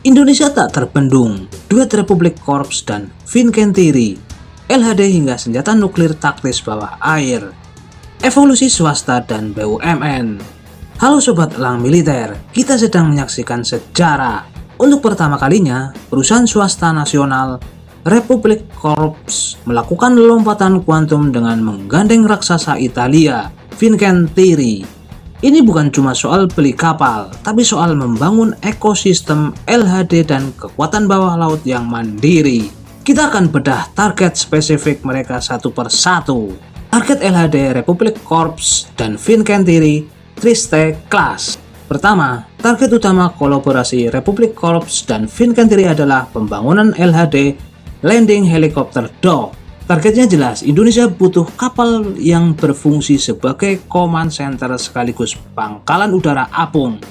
Indonesia tak terbendung, duet Republik Korps dan Fincantieri, LHD hingga senjata nuklir taktis bawah air, evolusi swasta dan BUMN. Halo Sobat Elang Militer, kita sedang menyaksikan sejarah. Untuk pertama kalinya, perusahaan swasta nasional Republik Korps melakukan lompatan kuantum dengan menggandeng raksasa Italia, Fincantieri. Ini bukan cuma soal beli kapal, tapi soal membangun ekosistem LHD dan kekuatan bawah laut yang mandiri. Kita akan bedah target spesifik mereka satu per satu. Target LHD Republik Korps dan Fincantieri Trieste Class. Pertama, target utama kolaborasi Republik Korps dan Fincantieri adalah pembangunan LHD Landing Helicopter Dock. Targetnya jelas, Indonesia butuh kapal yang berfungsi sebagai command center sekaligus pangkalan udara apung.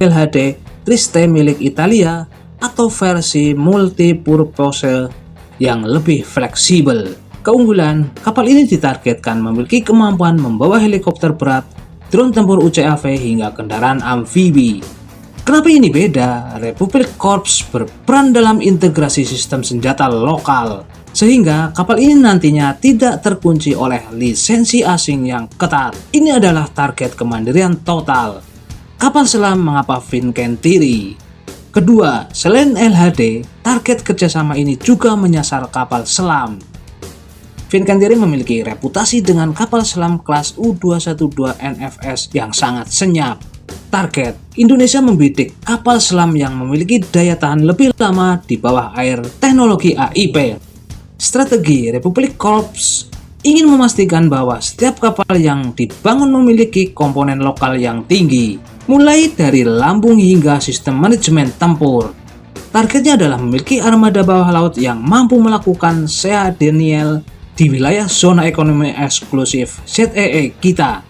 LHD Trieste milik Italia atau versi multipurpose yang lebih fleksibel. Keunggulan, kapal ini ditargetkan memiliki kemampuan membawa helikopter berat, drone tempur UCAV hingga kendaraan amfibi. Kenapa ini beda? Republik Korps berperan dalam integrasi sistem senjata lokal, sehingga kapal ini nantinya tidak terkunci oleh lisensi asing yang ketat. Ini adalah target kemandirian total. Kapal selam mengapa Fincantieri? Kedua, selain LHD, target kerjasama ini juga menyasar kapal selam. Fincantieri memiliki reputasi dengan kapal selam kelas U212 NFS yang sangat senyap. Target, Indonesia membidik kapal selam yang memiliki daya tahan lebih lama di bawah air teknologi AIP. Strategi Republik Korps ingin memastikan bahwa setiap kapal yang dibangun memiliki komponen lokal yang tinggi, mulai dari lambung hingga sistem manajemen tempur. Targetnya adalah memiliki armada bawah laut yang mampu melakukan sea denial di wilayah zona ekonomi eksklusif ZEE kita.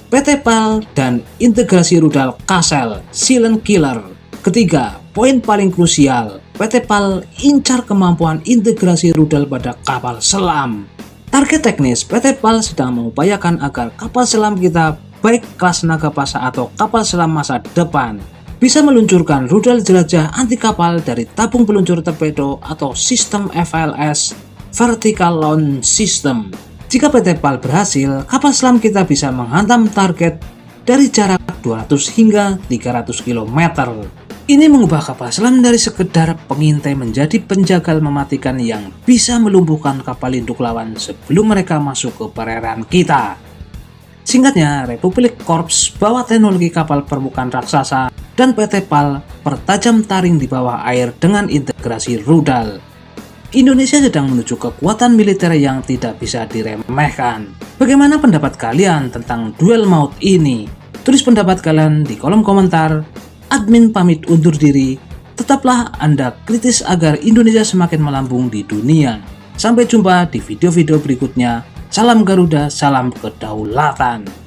PT PAL dan integrasi rudal Kassel Silent Killer. Ketiga, poin paling krusial, PT PAL incar kemampuan integrasi rudal pada kapal selam. Target teknis, PT PAL sedang mengupayakan agar kapal selam kita, baik kelas Nagapasa atau kapal selam masa depan, bisa meluncurkan rudal jelajah anti kapal dari tabung peluncur torpedo atau sistem FLS Vertical Launch System. Jika PT PAL berhasil, kapal selam kita bisa menghantam target dari jarak 200 hingga 300 km. Ini mengubah kapal selam dari sekedar pengintai menjadi penjagal mematikan yang bisa melumpuhkan kapal induk lawan sebelum mereka masuk ke perairan kita. Singkatnya, Republik Korps bawa teknologi kapal permukaan raksasa dan PT PAL pertajam taring di bawah air dengan integrasi rudal. Indonesia sedang menuju kekuatan militer yang tidak bisa diremehkan. Bagaimana pendapat kalian tentang duel maut ini? Tulis pendapat kalian di kolom komentar. Admin pamit undur diri. Tetaplah Anda kritis agar Indonesia semakin melambung di dunia. Sampai jumpa di video-video berikutnya. Salam Garuda, salam kedaulatan.